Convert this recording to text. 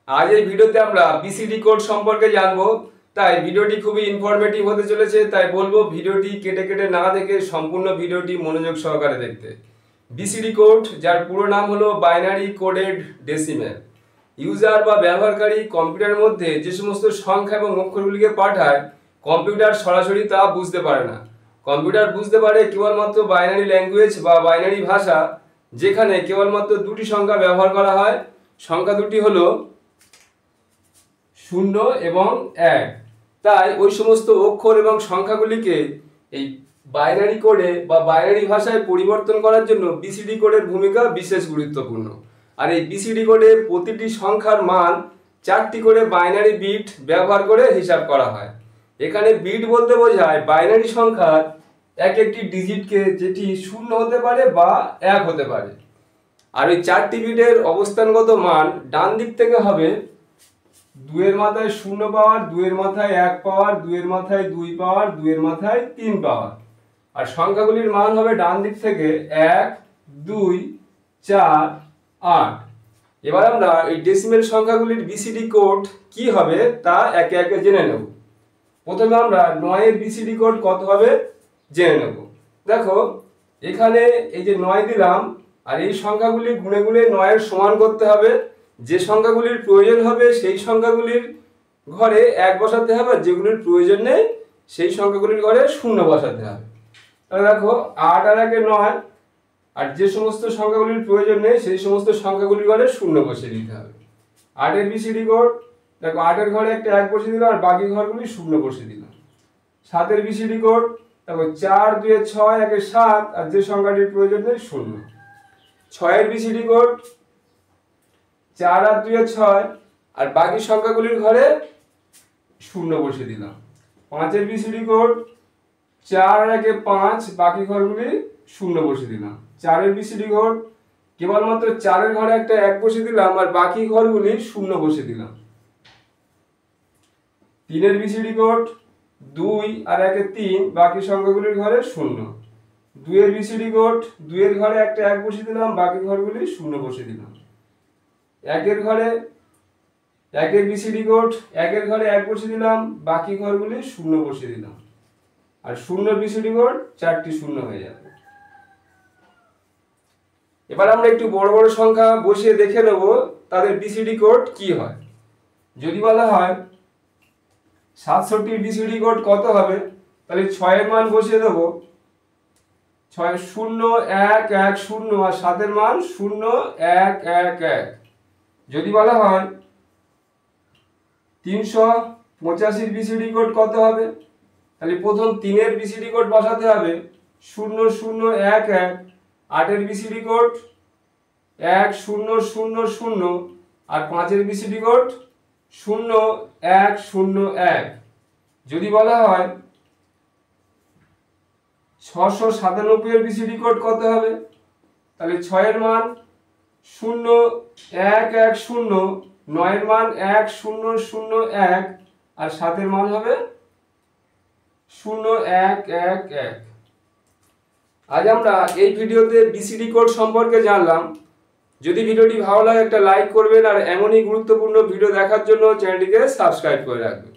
आज এই ভিডিওতে আমরা বিসিডি কোড সম্পর্কে জানবো। তাই ভিডিওটি খুবই ইনফরমেটিভ হতে চলেছে, তাই বলবো ভিডিওটি কেটে কেটে না দেখে সম্পূর্ণ ভিডিওটি মনোযোগ সহকারে দেখতে। বিসিডি কোড, যার পুরো নাম হলো বাইনারি কোডেড ডেসিমেল। ইউজার বা ব্যবহারকারী কম্পিউটারের মধ্যে যে সমস্ত সংখ্যা এবং অক্ষরগুলিকে পাঠায়, কম্পিউটার সরাসরি তা বুঝতে পারে না। কম্পিউটার বুঝতে পারে কেবলমাত্র বাইনারি ল্যাঙ্গুয়েজ বা বাইনারি ভাষা, যেখানে কেবলমাত্র দুটি সংখ্যা ব্যবহার করা হয়। সংখ্যা দুটি হলো 0 এবং 1। তাই ওই সমস্ত অক্ষর এবং সংখ্যাগুলিকে এই বাইনারি কোডে বা বাইনারি ভাষায় পরিবর্তন করার জন্য বিসিডি কোডের ভূমিকা বিশেষ গুরুত্বপূর্ণ। আর এই বিসিডি কোডে প্রতিটি সংখ্যার মান 4টি করে বাইনারি বিট ব্যবহার করে হিসাব করা হয়। এখানে বিট বলতে বোঝায় বাইনারি সংখ্যার এক একটি ডিজিটকে, যেটি 0 হতে পারে বা 1 হতে পারে। আর ওই 4টি বিটের অবস্থানগত মান ডান দিক থেকে হবে 2 এর মাথায় 0 পাওয়ার, 2 এর মাথায় 1 পাওয়ার, 2 এর মাথায় 2 পাওয়ার, 2 এর মাথায় 3 পাওয়ার। আর সংখ্যাগুলির মান হবে ডান দিক থেকে 1, 2, 4, 8। এবার আমরা এই ডেসিমেল সংখ্যাগুলির বিসিডি কোড কি হবে তা একে একে জেনে নেব। প্রথমে আমরা 9 এর বিসিডি কোড কত হবে জেনে নেব। দেখো, এখানে এই যে 9 দিলাম, আর এই সংখ্যাগুলি গুণে গুণে 9 এর সমান করতে হবে। যে সংখ্যাগুলির প্রয়োজন হবে সেই সংখ্যাগুলির ঘরে 1 বসাতে হবে, আর যেগুলির প্রয়োজন নেই সেই সংখ্যাগুলির ঘরে 0 বসাতে হবে। তাহলে দেখো, 8 আর 1 9, আর যে সমস্ত সংখ্যাগুলির প্রয়োজন নেই সেই সমস্ত সংখ্যাগুলির ঘরে 0 বসিয়ে দিতে হবে। 8 এর বিসিডি কোড, দেখো 8 এর ঘরে একটা 1 বসিয়ে দিলাম, আর বাকি ঘরগুলি 0 বসিয়ে দিলাম। 7 এর বিসিডি কোড, দেখো 4 2 6 1 7, আর যে সংখ্যাটির প্রয়োজন নেই 0। 6 এর বিসিডি কোড, 4 আর 2 6, আর বাকি সংখ্যাগুলির ঘরে 0 বসিয়ে দিলাম। 5 এর বিসিডি কোড, 4 আর 1 5, বাকি ঘরগুলি 0 বসিয়ে দিলাম। 4 এর বিসিডি কোড, কেবলমাত্র 4 এর ঘরে একটা 1 বসিয়ে দিলাম, আর বাকি ঘরগুলি 0 বসিয়ে দিলাম। 3 এর বিসিডি কোড, 2 আর 1 3, বাকি সংখ্যাগুলির ঘরে 0। 2 এর বিসিডি কোড, 2 এর ঘরে একটা 1 বসিয়ে দিলাম, বাকি ঘরগুলি 0 বসিয়ে দিলাম। 1 এর ঘরে 1 এর বিসিডি কোড, 1 এর ঘরে 1 বসিয়ে দিলাম, বাকি ঘরগুলি 0 বসিয়ে দিলাম। আর 0 এর বিসিডি কোড 4টি 0 হয়ে যাবে। এবার আমরা একটু বড় বড় সংখ্যা বসিয়ে দেখে নেব তাদের বিসিডি কোড কি হয়। যদি বলা হয় 67 এর বিসিডি কোড কত হবে, তাহলে 6 এর মান বসিয়ে দেব 6 0 1 1 0, আর 7 এর মান 0 1 1 1। যদি বলা হয় 385 এর বিসিডি কোড কত হবে, তাহলে প্রথম 3 এর বিসিডি কোড বসাতে হবে 0 0 1 1। 8 এর বিসিডি কোড 1 0 0 0, আর 5 এর বিসিডি কোড 0 1 0 1। যদি বলা হয় 697 এর বিসিডি কোড কত হবে, তাহলে 6 এর মান 0 1 1 0, 9 এর মান 1 0 0 1, আর 7 এর মান হবে 0 1 1 1। আজ আমরা এই ভিডিওতে বিসিডি কোড সম্পর্কে জানলাম। যদি ভিডিওটি ভালো লাগে একটা লাইক করবেন, আর এমনই গুরুত্বপূর্ণ ভিডিও দেখার জন্য চ্যানেলটিকে সাবস্ক্রাইব করে রাখবেন।